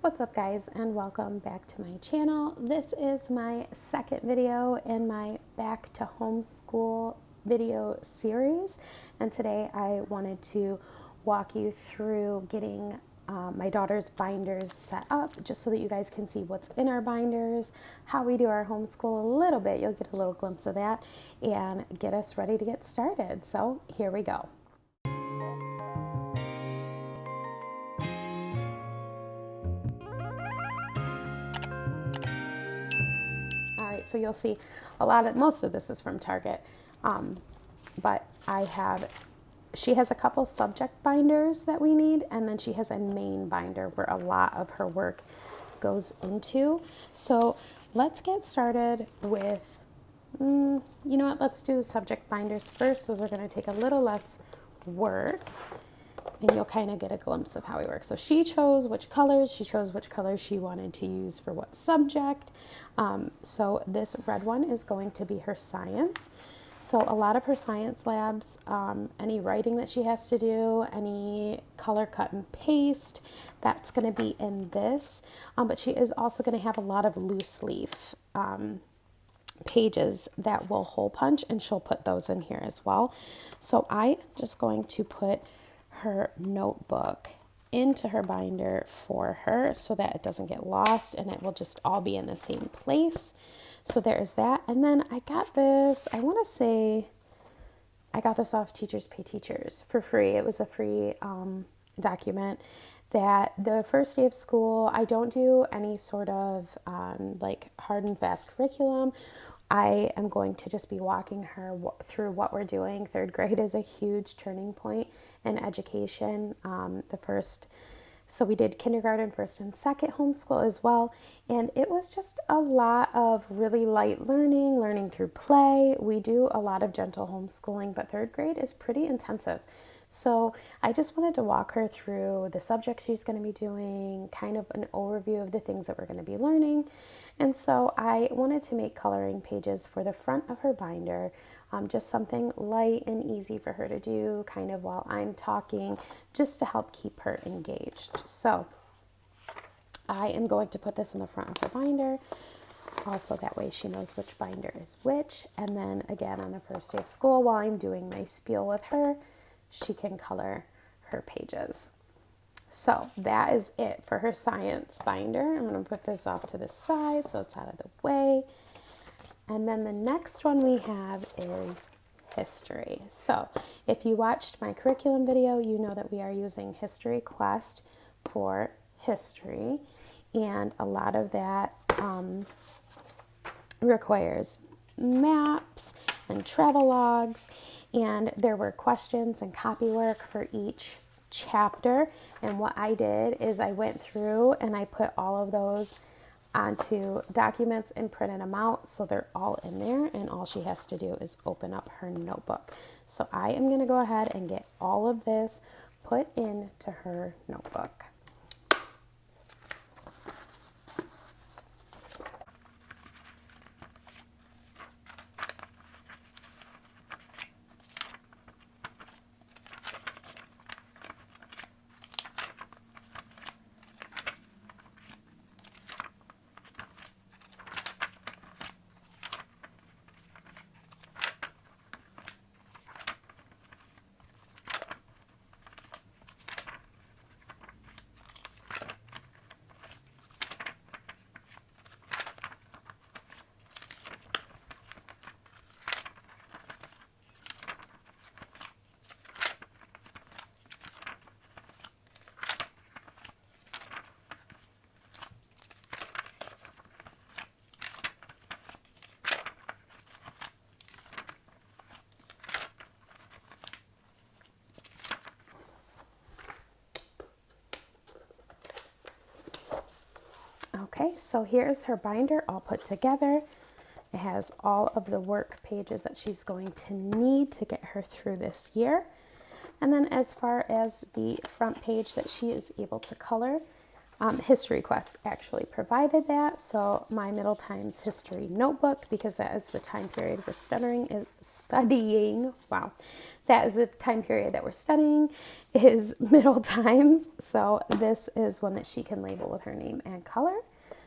What's up guys, and welcome back to my channel. This is my second video in my back to homeschool video series, and today I wanted to walk you through getting my daughter's binders set up, just so that you guys can see what's in our binders, how we do our homeschool a little bit. You'll get a little glimpse of that and get us ready to get started. So here we go. So you'll see most of this is from Target, but she has a couple subject binders that we need, and then she has a main binder where a lot of her work goes into. So let's get started with, you know what, let's do the subject binders first. Those are going to take a little less work, and you'll kind of get a glimpse of how we work. So she chose which colors she wanted to use for what subject. So this red one is going to be her science. So a lot of her science labs, any writing that she has to do, any color cut and paste, that's going to be in this. But she is also going to have a lot of loose leaf pages that will hole punch, and she'll put those in here as well. So I am just going to put her notebook into her binder for her so that it doesn't get lost and it will just all be in the same place. So there is that. And then I got this, I want to say I got this off Teachers Pay Teachers for free. It was a free document that the first day of school, I don't do any sort of like hard and fast curriculum. I am going to just be walking her through what we're doing. Third grade is a huge turning point in education. So we did kindergarten, first and second homeschool as well. And it was just a lot of really light learning through play. We do a lot of gentle homeschooling, but third grade is pretty intensive. So I just wanted to walk her through the subjects she's going to be doing, kind of an overview of the things that we're going to be learning. And so I wanted to make coloring pages for the front of her binder, just something light and easy for her to do kind of while I'm talking, just to help keep her engaged. So I am going to put this in the front of her binder, also that way she knows which binder is which. And then again, on the first day of school, while I'm doing my spiel with her, she can color her pages. So that is it for her science binder. I'm going to put this off to the side so it's out of the way. And then the next one we have is history. So if you watched my curriculum video, you know that we are using History Quest for history. And a lot of that requires maps and travel logs. And there were questions and copy work for each chapter. And what I did is I went through and I put all of those onto documents and printed them out, so they're all in there, and all she has to do is open up her notebook. So I am going to go ahead and get all of this put into her notebook. Okay, so here's her binder all put together. It has all of the work pages that she's going to need to get her through this year. And then as far as the front page that she is able to color, History Quest actually provided that. So my Middle Times History Notebook, because that is the time period we're studying. Wow. That is the time period that we're studying, is Middle Times. So this is one that she can label with her name and color.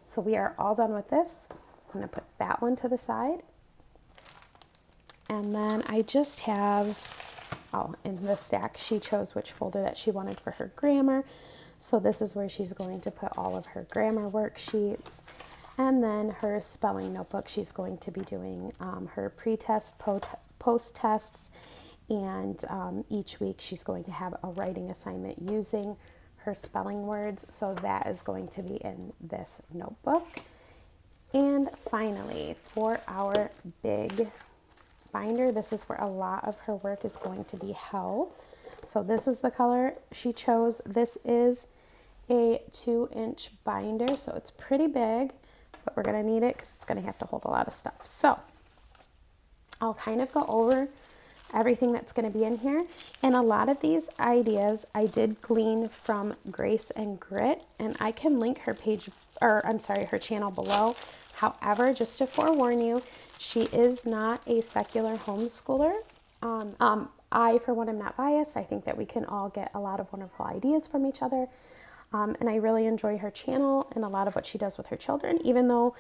So we are all done with this. I'm going to put that one to the side. And then I just have, in the stack, she chose which folder that she wanted for her grammar. So this is where she's going to put all of her grammar worksheets. And then her spelling notebook, she's going to be doing her pre-test, post-tests, and each week she's going to have a writing assignment using her spelling words. So that is going to be in this notebook. And finally, for our big binder, this is where a lot of her work is going to be held. So this is the color she chose. This is a 2-inch binder, so it's pretty big, but we're going to need it because it's going to have to hold a lot of stuff. So I'll kind of go over everything that's going to be in here. And a lot of these ideas I did glean from Grace and Grit, and I can link her page, or I'm sorry, her channel below. However, just to forewarn you, she is not a secular homeschooler. I, for one, am not biased. I think that we can all get a lot of wonderful ideas from each other. And I really enjoy her channel and a lot of what she does with her children. Even though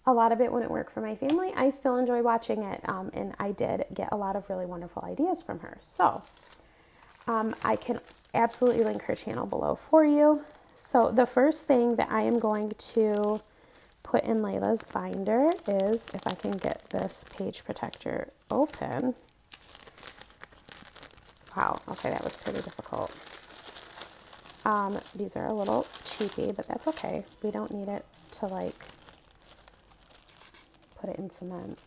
a lot of it wouldn't work for my family, I still enjoy watching it. And I did get a lot of really wonderful ideas from her. So I can absolutely link her channel below for you. So the first thing that I am going to put in Layla's binder is, if I can get this page protector open. Wow, okay, that was pretty difficult. These are a little cheapy, but that's okay. We don't need it to like put it in cement.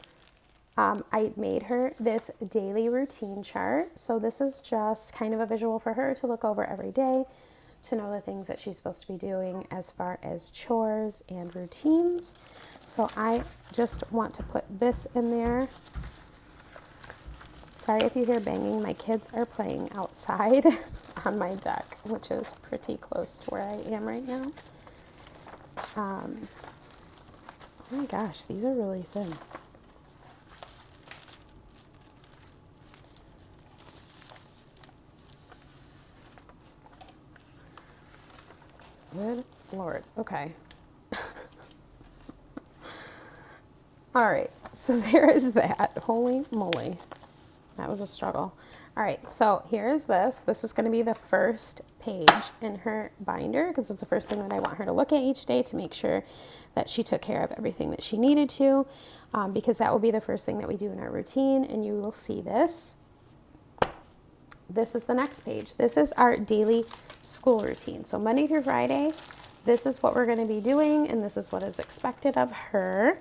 I made her this daily routine chart. So this is just kind of a visual for her to look over every day, to know the things that she's supposed to be doing as far as chores and routines. So I just want to put this in there. Sorry if you hear banging. My kids are playing outside on my deck, which is pretty close to where I am right now. Oh my gosh, these are really thin. Good Lord. Okay. All right. So there is that. Holy moly. That was a struggle. All right. So here's this. This is going to be the first page in her binder because it's the first thing that I want her to look at each day to make sure that she took care of everything that she needed to, because that will be the first thing that we do in our routine. And you will see this. This is the next page. This is our daily school routine. So Monday through Friday, this is what we're going to be doing, and this is what is expected of her.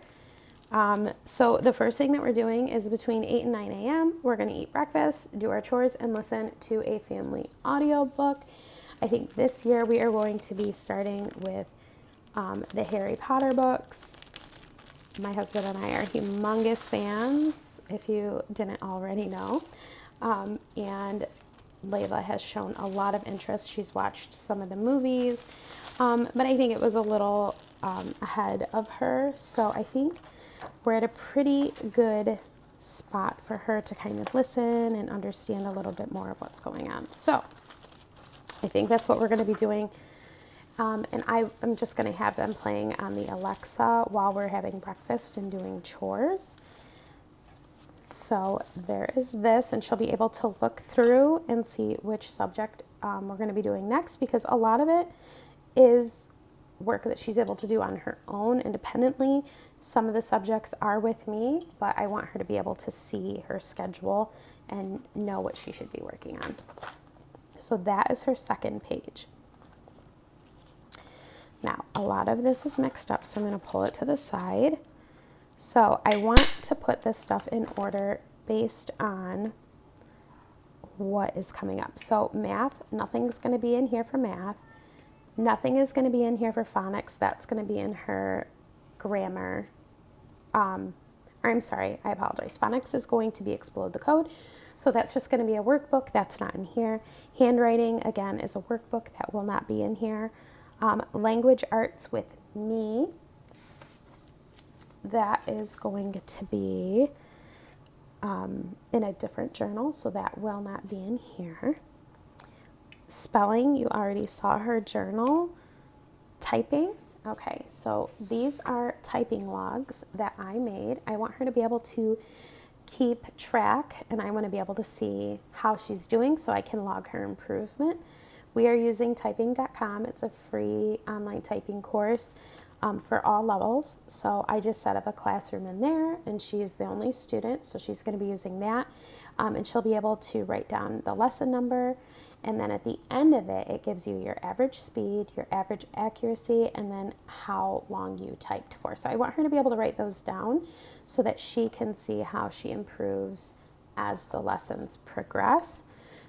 So the first thing that we're doing is between 8 and 9 a.m. We're going to eat breakfast, do our chores, and listen to a family audiobook. I think this year we are going to be starting with the Harry Potter books. My husband and I are humongous fans, if you didn't already know. And Layla has shown a lot of interest. She's watched some of the movies, but I think it was a little ahead of her. So I think we're at a pretty good spot for her to kind of listen and understand a little bit more of what's going on. So I think that's what we're going to be doing. And I'm just going to have them playing on the Alexa while we're having breakfast and doing chores. So there is this, and she'll be able to look through and see which subject we're going to be doing next, because a lot of it is work that she's able to do on her own independently. Some of the subjects are with me, but I want her to be able to see her schedule and know what she should be working on. So that is her second page. Now, a lot of this is mixed up, so I'm going to pull it to the side. So I want to put this stuff in order based on what is coming up. So math, nothing's going to be in here for math. Nothing is going to be in here for phonics. That's going to be in her grammar. I'm sorry, I apologize. Phonics is going to be Explode the Code. So that's just going to be a workbook. That's not in here. Handwriting, again, is a workbook that will not be in here. Language arts with me, that is going to be in a different journal, so that will not be in here. Spelling, you already saw her journal. Typing, okay, so these are typing logs that I made. I want her to be able to keep track, and I want to be able to see how she's doing so I can log her improvement. We are using typing.com. It's a free online typing course for all levels. So I just set up a classroom in there, and she's the only student, so she's going to be using that. And she'll be able to write down the lesson number, and then at the end of it, it gives you your average speed, your average accuracy, and then how long you typed for. So I want her to be able to write those down so that she can see how she improves as the lessons progress.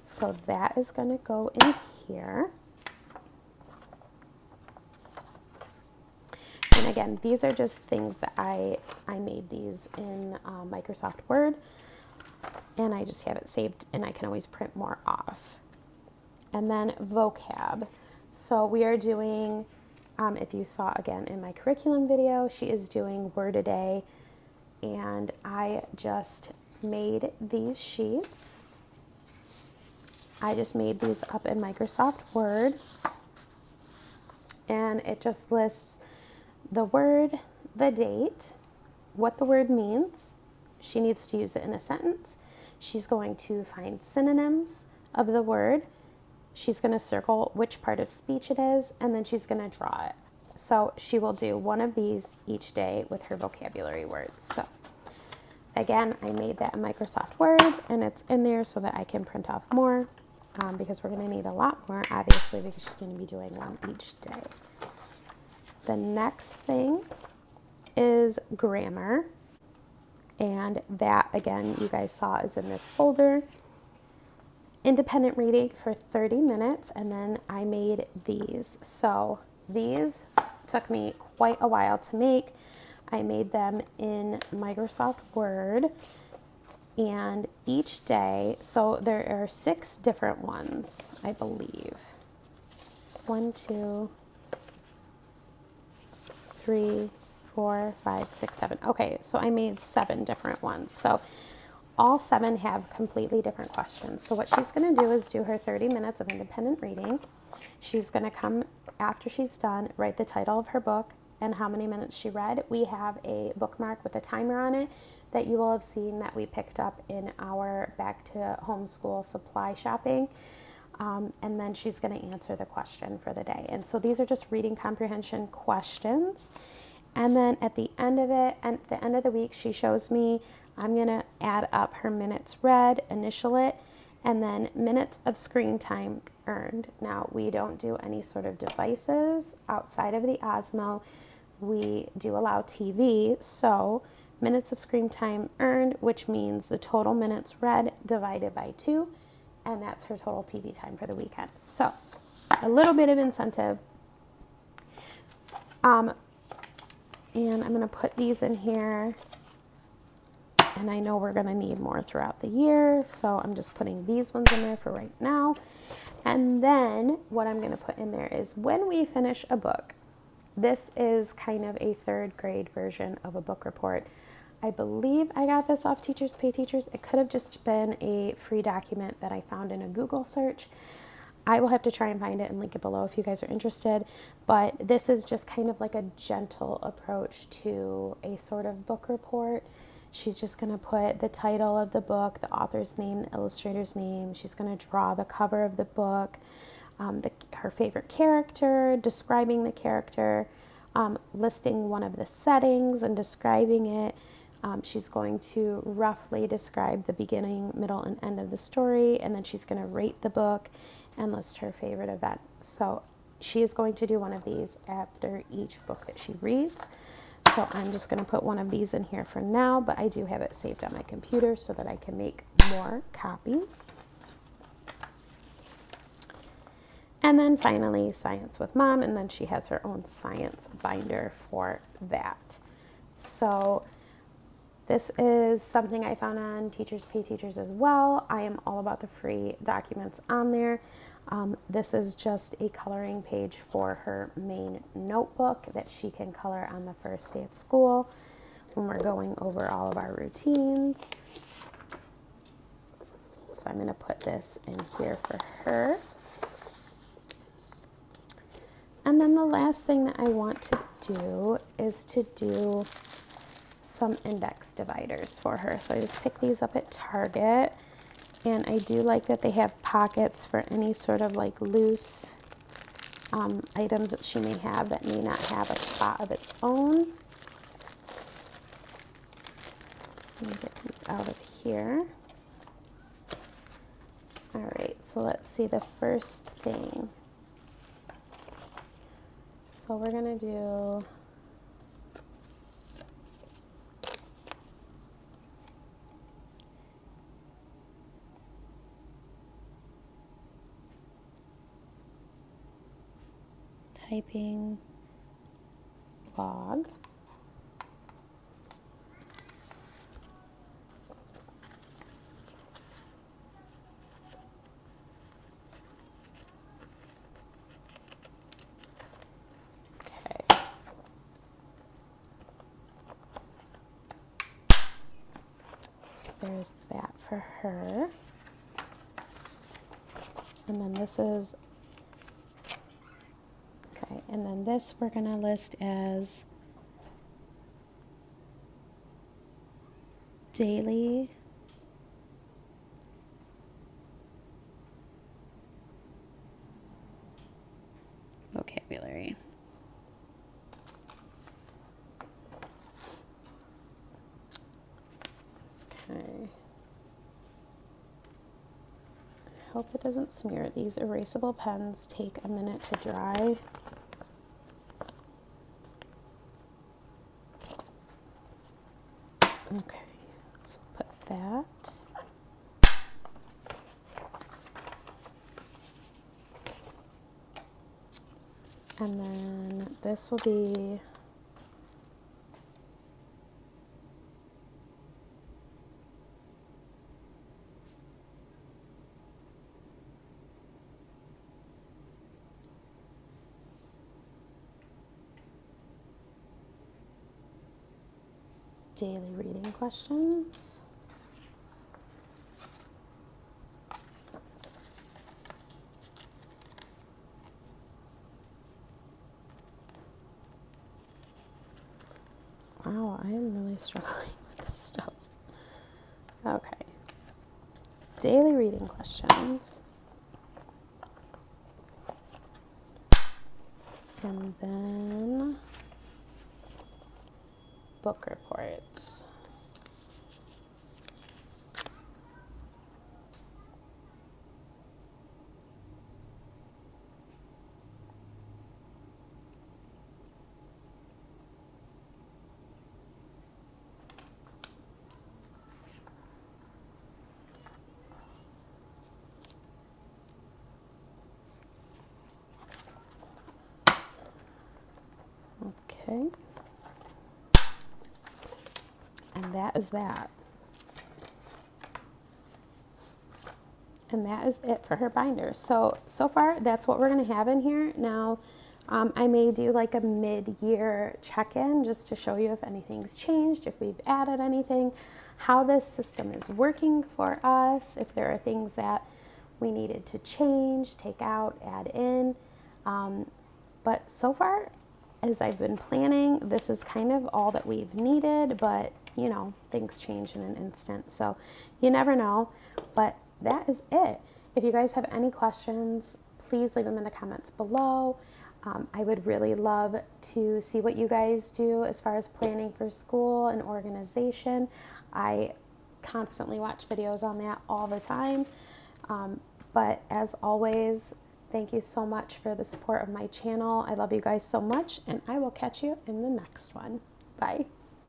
So that is going to go in here. And again, these are just things that I made these in Microsoft Word, and I just have it saved, and I can always print more off. And then vocab. So we are doing, if you saw again in my curriculum video, she is doing Word a Day, and I just made these sheets. I just made these up in Microsoft Word, and it just lists the word, the date, what the word means. She needs to use it in a sentence. She's going to find synonyms of the word. She's going to circle which part of speech it is, and then she's going to draw it. So she will do one of these each day with her vocabulary words. So again, I made that in Microsoft Word, and it's in there so that I can print off more because we're going to need a lot more, obviously, because she's going to be doing one each day. The next thing is grammar, and that, again, you guys saw is in this folder. Independent reading for 30 minutes, and then I made these. So these took me quite a while to make. I made them in Microsoft Word, and each day, so there are 6 different ones, I believe. 1, 2, 3, 4, 5, 6, 7. Okay, so I made 7 different ones. So all 7 have completely different questions. So what she's going to do is do her 30 minutes of independent reading. She's going to come, after she's done, write the title of her book and how many minutes she read. We have a bookmark with a timer on it that you will have seen that we picked up in our back to homeschool supply shopping. And then she's going to answer the question for the day. And so these are just reading comprehension questions. And then at the end of it, at the end of the week, she shows me, I'm going to add up her minutes read, initial it, and then minutes of screen time earned. Now, we don't do any sort of devices outside of the Osmo. We do allow TV, so minutes of screen time earned, which means the total minutes read divided by 2, and that's her total TV time for the weekend. So a little bit of incentive. And I'm going to put these in here, and I know we're going to need more throughout the year, so I'm just putting these ones in there for right now. And then what I'm going to put in there is when we finish a book. This is kind of a 3rd grade version of a book report. I believe I got this off Teachers Pay Teachers. It could have just been a free document that I found in a Google search. I will have to try and find it and link it below if you guys are interested. But this is just kind of like a gentle approach to a sort of book report. She's just going to put the title of the book, the author's name, the illustrator's name. She's going to draw the cover of the book, her favorite character, describing the character, listing one of the settings and describing it. She's going to roughly describe the beginning, middle, and end of the story, and then she's going to rate the book and list her favorite event. So she is going to do one of these after each book that she reads. So I'm just going to put one of these in here for now, but I do have it saved on my computer so that I can make more copies. And then finally, Science with Mom, and then she has her own science binder for that. So this is something I found on Teachers Pay Teachers as well. I am all about the free documents on there. This is just a coloring page for her main notebook that she can color on the first day of school when we're going over all of our routines. So I'm going to put this in here for her. And then the last thing that I want to do is to do some index dividers for her. So I just picked these up at Target, and I do like that they have pockets for any sort of like loose items that she may have that may not have a spot of its own. Let me get these out of here. All right, so let's see the first thing. So we're gonna do typing log. Okay. So there's that for her. And then this is, okay, and then this we're going to list as daily vocabulary. Okay. I hope it doesn't smear. These erasable pens take a minute to dry. Okay, so put that. And then this will be daily reading questions. Wow, I am really struggling with this stuff. Okay. Daily reading questions. And then book reports. Okay. And that is that. And that is it for her binder. So far, that's what we're going to have in here. Now, I may do like a mid-year check-in just to show you if anything's changed, if we've added anything, how this system is working for us, if there are things that we needed to change, take out, add in. But so far, as I've been planning, this is kind of all that we've needed, but you know, things change in an instant. So you never know, but that is it. If you guys have any questions, please leave them in the comments below. I would really love to see what you guys do as far as planning for school and organization. I constantly watch videos on that all the time. But as always, thank you so much for the support of my channel. I love you guys so much, and I will catch you in the next one. Bye.